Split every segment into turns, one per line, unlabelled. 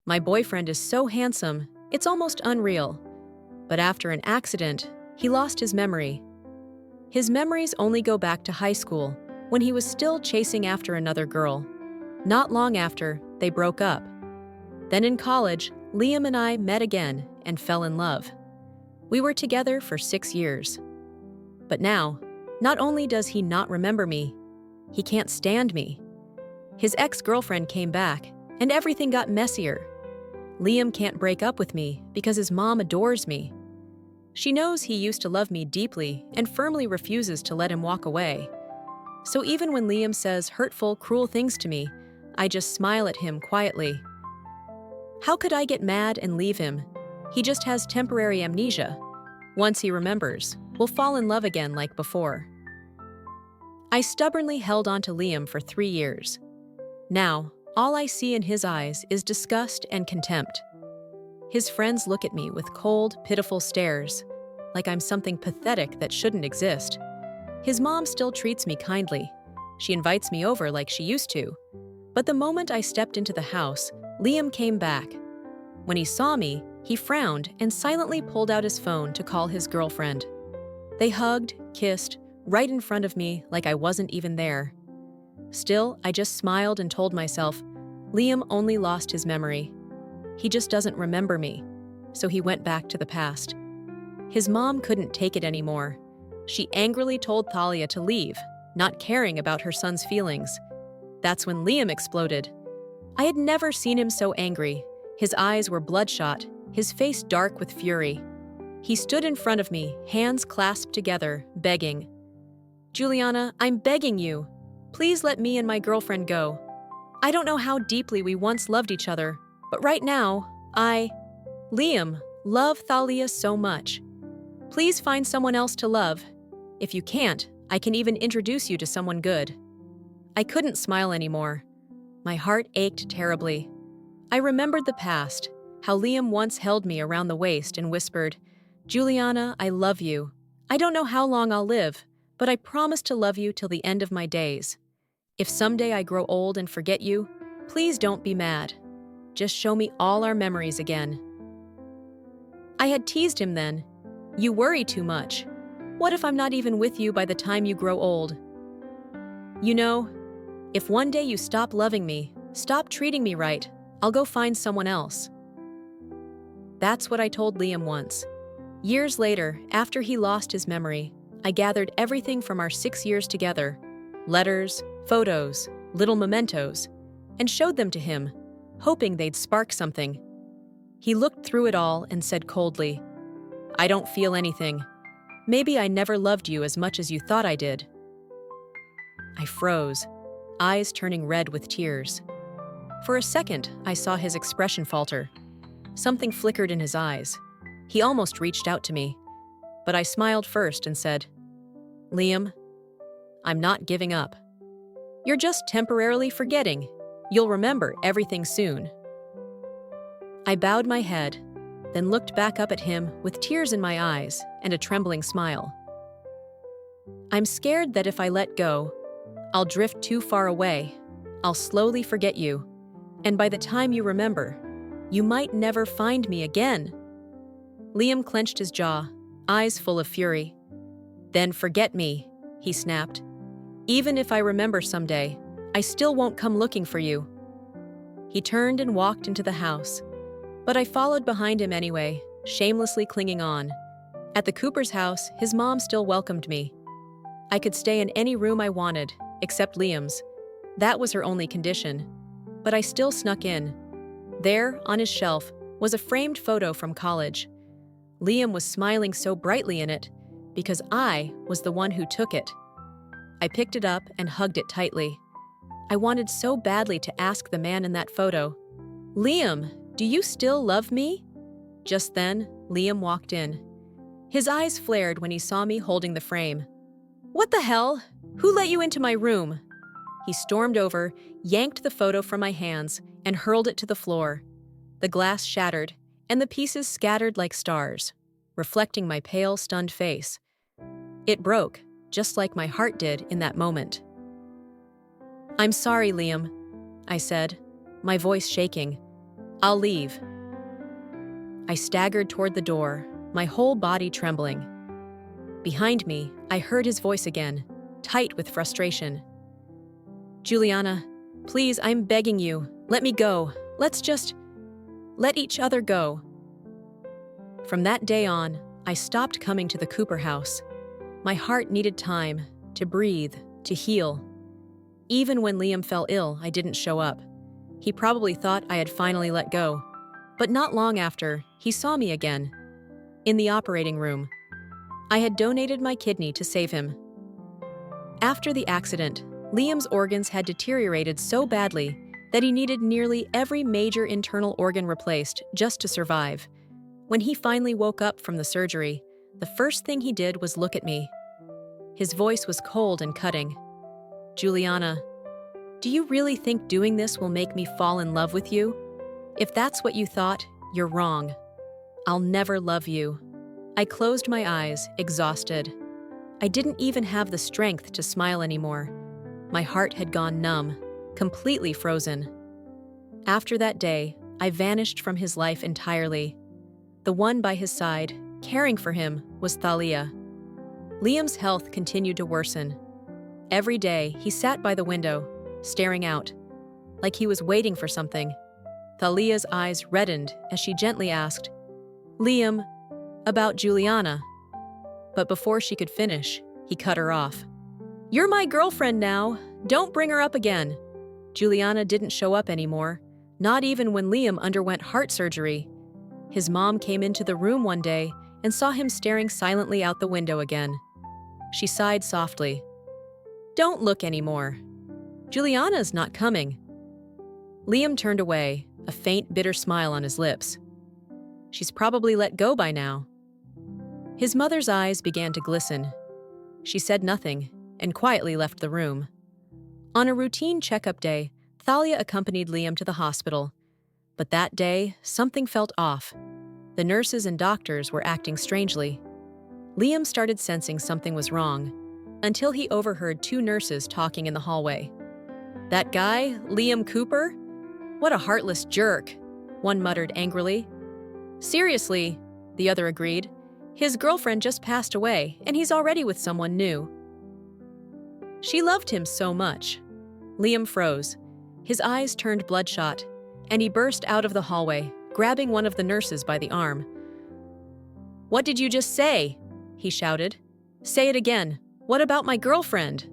My boyfriend is so handsome, it's almost unreal. But after an accident, he lost his memory. His memories only go back to high school, when he was still chasing after another girl. Not long after, they broke up. Then in college, Liam and I met again and fell in love. We were together for 6 years. But now, not only does he not remember me, he can't stand me. His ex-girlfriend came back, and everything got messier. Liam can't break up with me because his mom adores me. She knows he used to love me deeply and firmly refuses to let him walk away. So even when Liam says hurtful, cruel things to me, I just smile at him quietly. How could I get mad and leave him? He just has temporary amnesia. Once he remembers, we'll fall in love again like before. I stubbornly held on to Liam for 3 years. Now, all I see in his eyes is disgust and contempt. His friends look at me with cold, pitiful stares, like I'm something pathetic that shouldn't exist. His mom still treats me kindly. She invites me over like she used to. But the moment I stepped into the house, Liam came back. When he saw me, he frowned and silently pulled out his phone to call his girlfriend. They hugged, kissed, right in front of me like I wasn't even there. Still, I just smiled and told myself, Liam only lost his memory. He just doesn't remember me, so he went back to the past. His mom couldn't take it anymore. She angrily told Thalia to leave, not caring about her son's feelings. That's when Liam exploded. I had never seen him so angry. His eyes were bloodshot, his face dark with fury. He stood in front of me, hands clasped together, begging. Juliana, I'm begging you. Please let me and my girlfriend go. I don't know how deeply we once loved each other, but right now, Liam, love Thalia so much. Please find someone else to love. If you can't, I can even introduce you to someone good. I couldn't smile anymore. My heart ached terribly. I remembered the past, how Liam once held me around the waist and whispered, Juliana, I love you. I don't know how long I'll live, but I promise to love you till the end of my days. If someday I grow old and forget you, please don't be mad. Just show me all our memories again. I had teased him then. You worry too much. What if I'm not even with you by the time you grow old? You know, if one day you stop loving me, stop treating me right, I'll go find someone else. That's what I told Liam once. Years later, after he lost his memory, I gathered everything from our 6 years together, letters, photos, little mementos, and showed them to him, hoping they'd spark something. He looked through it all and said coldly, I don't feel anything. Maybe I never loved you as much as you thought I did. I froze, eyes turning red with tears. For a second, I saw his expression falter. Something flickered in his eyes. He almost reached out to me, but I smiled first and said, Liam, I'm not giving up. You're just temporarily forgetting. You'll remember everything soon. I bowed my head, then looked back up at him with tears in my eyes and a trembling smile. I'm scared that if I let go, I'll drift too far away. I'll slowly forget you, and by the time you remember, you might never find me again. Liam clenched his jaw, eyes full of fury. Then forget me, he snapped. Even if I remember someday, I still won't come looking for you. He turned and walked into the house, but I followed behind him anyway, shamelessly clinging on. At the Cooper's house, his mom still welcomed me. I could stay in any room I wanted, except Liam's. That was her only condition. But I still snuck in. There, on his shelf, was a framed photo from college. Liam was smiling so brightly in it, because I was the one who took it. I picked it up and hugged it tightly. I wanted so badly to ask the man in that photo, Liam, do you still love me? Just then, Liam walked in. His eyes flared when he saw me holding the frame. What the hell? Who let you into my room? He stormed over, yanked the photo from my hands, and hurled it to the floor. The glass shattered, and the pieces scattered like stars, reflecting my pale, stunned face. It broke, just like my heart did in that moment. I'm sorry, Liam, I said, my voice shaking. I'll leave. I staggered toward the door, my whole body trembling. Behind me, I heard his voice again, tight with frustration. Juliana, please, I'm begging you. Let me go. Let's just let each other go. From that day on, I stopped coming to the Cooper house. My heart needed time to breathe, to heal. Even when Liam fell ill, I didn't show up. He probably thought I had finally let go. But not long after, he saw me again. In the operating room. I had donated my kidney to save him. After the accident, Liam's organs had deteriorated so badly that he needed nearly every major internal organ replaced just to survive. When he finally woke up from the surgery, the first thing he did was look at me. His voice was cold and cutting. Juliana, do you really think doing this will make me fall in love with you? If that's what you thought, you're wrong. I'll never love you. I closed my eyes, exhausted. I didn't even have the strength to smile anymore. My heart had gone numb, completely frozen. After that day, I vanished from his life entirely. The one by his side, caring for him, was Thalia. Liam's health continued to worsen. Every day, he sat by the window, staring out, like he was waiting for something. Thalia's eyes reddened as she gently asked, Liam, about Juliana. But before she could finish, he cut her off. You're my girlfriend now. Don't bring her up again. Juliana didn't show up anymore, not even when Liam underwent heart surgery. His mom came into the room one day and saw him staring silently out the window again. She sighed softly. Don't look anymore. Juliana's not coming. Liam turned away, a faint, bitter smile on his lips. She's probably let go by now. His mother's eyes began to glisten. She said nothing and quietly left the room. On a routine checkup day, Thalia accompanied Liam to the hospital. But that day, something felt off. The nurses and doctors were acting strangely. Liam started sensing something was wrong, until he overheard two nurses talking in the hallway. That guy, Liam Cooper? What a heartless jerk, one muttered angrily. Seriously, the other agreed. His girlfriend just passed away, and he's already with someone new. She loved him so much. Liam froze. His eyes turned bloodshot, and he burst out of the hallway, grabbing one of the nurses by the arm. What did you just say? He shouted. Say it again. What about my girlfriend?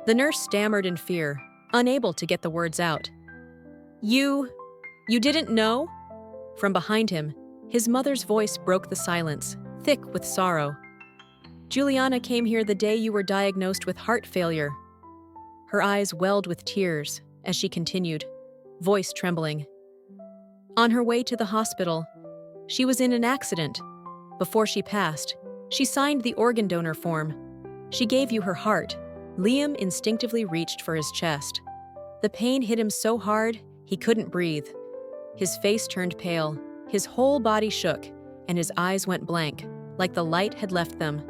The nurse stammered in fear, unable to get the words out. You didn't know? From behind him, his mother's voice broke the silence, thick with sorrow. Juliana came here the day you were diagnosed with heart failure. Her eyes welled with tears as she continued, voice trembling. On her way to the hospital, she was in an accident. Before she passed, she signed the organ donor form. She gave you her heart. Liam instinctively reached for his chest. The pain hit him so hard, he couldn't breathe. His face turned pale, his whole body shook, and his eyes went blank, like the light had left them.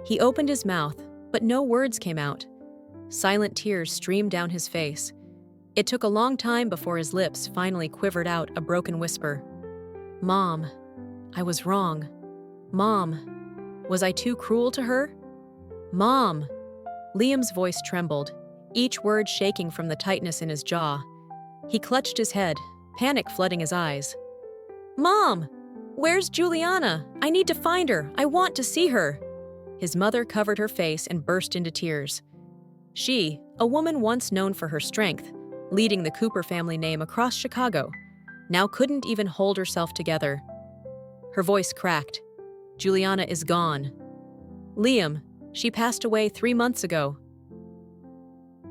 He opened his mouth, but no words came out. Silent tears streamed down his face. It took a long time before his lips finally quivered out a broken whisper. Mom, I was wrong. Mom, was I too cruel to her? Mom! Liam's voice trembled, each word shaking from the tightness in his jaw. He clutched his head, panic flooding his eyes. Mom! Where's Juliana? I need to find her. I want to see her. His mother covered her face and burst into tears. She, a woman once known for her strength, leading the Cooper family name across Chicago, now couldn't even hold herself together. Her voice cracked. Juliana is gone. Liam, she passed away 3 months ago.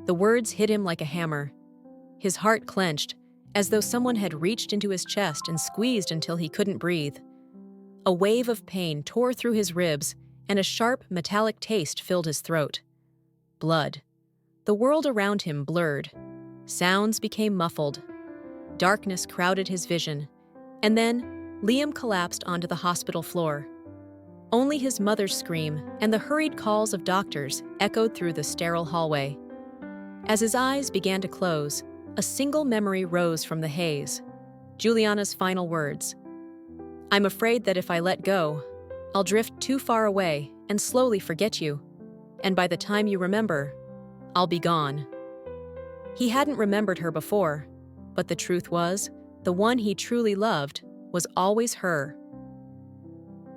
The words hit him like a hammer. His heart clenched, as though someone had reached into his chest and squeezed until he couldn't breathe. A wave of pain tore through his ribs, and a sharp, metallic taste filled his throat. Blood. The world around him blurred. Sounds became muffled. Darkness crowded his vision. And then, Liam collapsed onto the hospital floor. Only his mother's scream and the hurried calls of doctors echoed through the sterile hallway. As his eyes began to close, a single memory rose from the haze. Juliana's final words. "I'm afraid that if I let go, I'll drift too far away and slowly forget you. And by the time you remember, I'll be gone." He hadn't remembered her before, but the truth was, the one he truly loved was always her.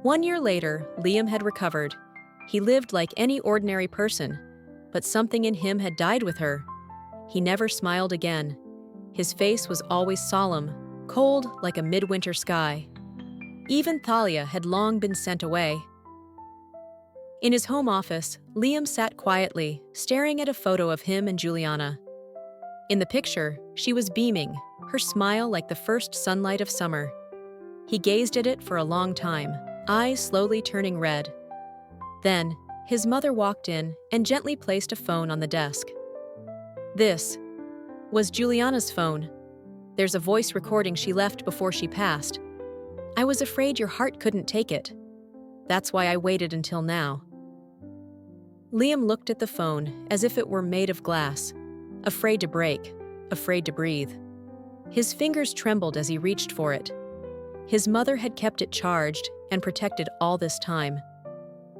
1 year later, Liam had recovered. He lived like any ordinary person, but something in him had died with her. He never smiled again. His face was always solemn, cold like a midwinter sky. Even Thalia had long been sent away. In his home office, Liam sat quietly, staring at a photo of him and Juliana. In the picture, she was beaming, her smile like the first sunlight of summer. He gazed at it for a long time, eyes slowly turning red. Then, his mother walked in and gently placed a phone on the desk. This was Juliana's phone. There's a voice recording she left before she passed. "I was afraid your heart couldn't take it. That's why I waited until now." Liam looked at the phone as if it were made of glass, afraid to break, afraid to breathe. His fingers trembled as he reached for it. His mother had kept it charged and protected all this time.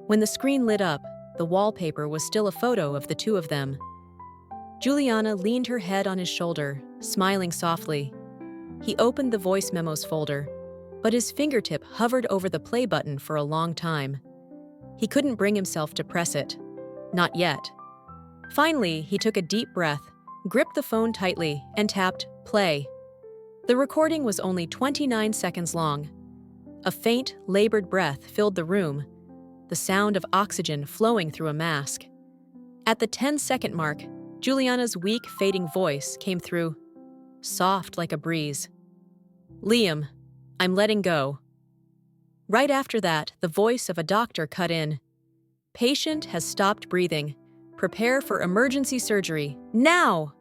When the screen lit up, the wallpaper was still a photo of the two of them. Juliana leaned her head on his shoulder, smiling softly. He opened the voice memos folder, but his fingertip hovered over the play button for a long time. He couldn't bring himself to press it. Not yet. Finally, he took a deep breath, gripped the phone tightly, and tapped play. The recording was only 29 seconds long. A faint, labored breath filled the room, the sound of oxygen flowing through a mask. At the 10-second mark, Juliana's weak, fading voice came through, soft like a breeze. "Liam, I'm letting go." Right after that, the voice of a doctor cut in. "Patient has stopped breathing. Prepare for emergency surgery, now!"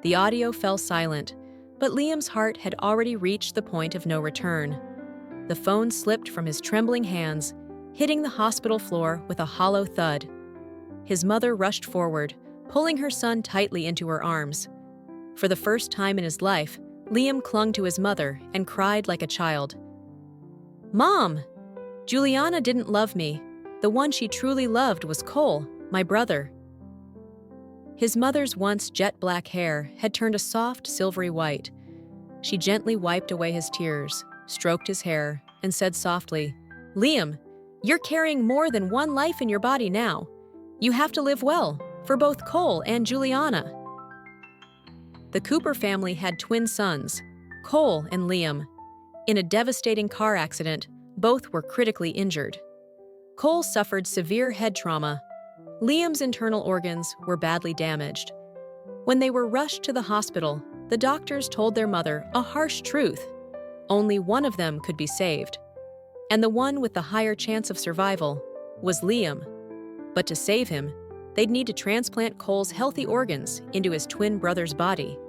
The audio fell silent, but Liam's heart had already reached the point of no return. The phone slipped from his trembling hands, hitting the hospital floor with a hollow thud. His mother rushed forward, pulling her son tightly into her arms. For the first time in his life, Liam clung to his mother and cried like a child. "Mom! Juliana didn't love me. The one she truly loved was Cole, my brother." His mother's once jet-black hair had turned a soft, silvery white. She gently wiped away his tears, stroked his hair, and said softly, "Liam, you're carrying more than one life in your body now. You have to live well, for both Cole and Juliana." The Cooper family had twin sons, Cole and Liam. In a devastating car accident, both were critically injured. Cole suffered severe head trauma. Liam's internal organs were badly damaged. When they were rushed to the hospital, the doctors told their mother a harsh truth. Only one of them could be saved. And the one with the higher chance of survival was Liam. But to save him, they'd need to transplant Cole's healthy organs into his twin brother's body.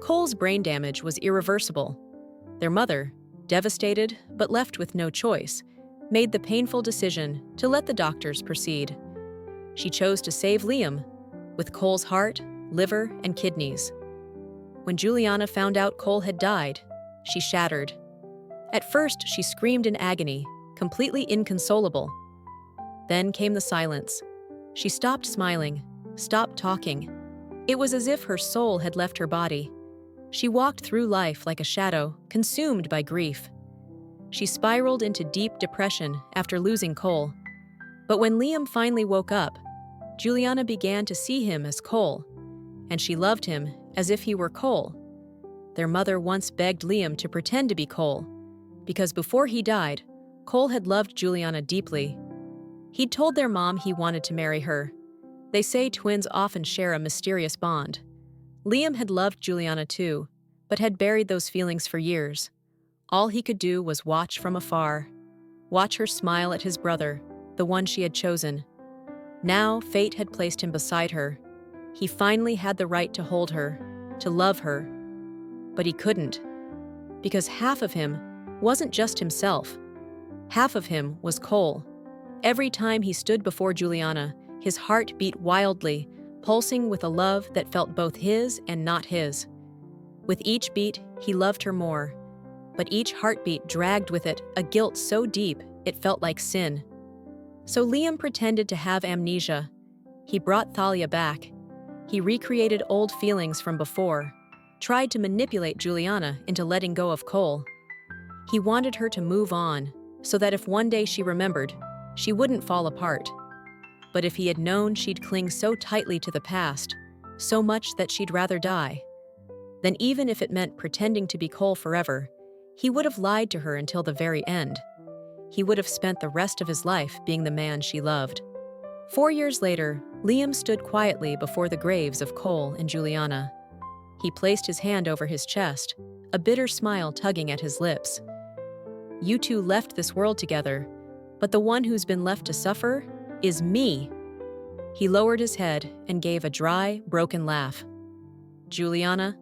Cole's brain damage was irreversible. Their mother, devastated but left with no choice, made the painful decision to let the doctors proceed. She chose to save Liam, with Cole's heart, liver, and kidneys. When Juliana found out Cole had died, she shattered. At first, she screamed in agony, completely inconsolable. Then came the silence. She stopped smiling, stopped talking. It was as if her soul had left her body. She walked through life like a shadow, consumed by grief. She spiraled into deep depression after losing Cole. But when Liam finally woke up, Juliana began to see him as Cole, and she loved him as if he were Cole. Their mother once begged Liam to pretend to be Cole, because before he died, Cole had loved Juliana deeply. He'd told their mom he wanted to marry her. They say twins often share a mysterious bond. Liam had loved Juliana too, but had buried those feelings for years. All he could do was watch from afar, watch her smile at his brother, the one she had chosen. Now fate had placed him beside her. He finally had the right to hold her, to love her. But he couldn't, because half of him wasn't just himself. Half of him was Cole. Every time he stood before Juliana, his heart beat wildly, pulsing with a love that felt both his and not his. With each beat, he loved her more. But each heartbeat dragged with it a guilt so deep it felt like sin. So Liam pretended to have amnesia. He brought Thalia back. He recreated old feelings from before, tried to manipulate Juliana into letting go of Cole. He wanted her to move on, so that if one day she remembered, she wouldn't fall apart. But if he had known she'd cling so tightly to the past, so much that she'd rather die, then even if it meant pretending to be Cole forever, he would have lied to her until the very end. He would have spent the rest of his life being the man she loved. 4 years later, Liam stood quietly before the graves of Cole and Juliana. He placed his hand over his chest, a bitter smile tugging at his lips. You two left this world together, but the one who's been left to suffer is me. He lowered his head and gave a dry, broken laugh. Juliana,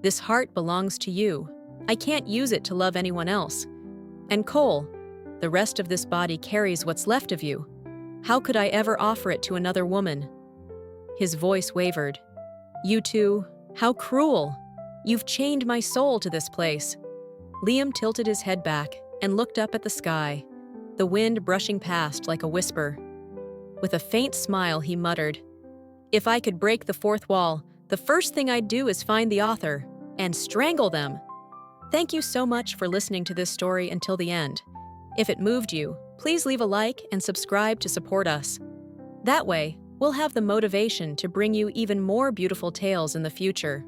this heart belongs to you. I can't use it to love anyone else. And Cole, the rest of this body carries what's left of you. How could I ever offer it to another woman? His voice wavered. You two, how cruel! You've chained my soul to this place. Liam tilted his head back and looked up at the sky, the wind brushing past like a whisper. With a faint smile, he muttered, If I could break the fourth wall, the first thing I'd do is find the author and strangle them. Thank you so much for listening to this story until the end. If it moved you, please leave a like and subscribe to support us. That way, we'll have the motivation to bring you even more beautiful tales in the future.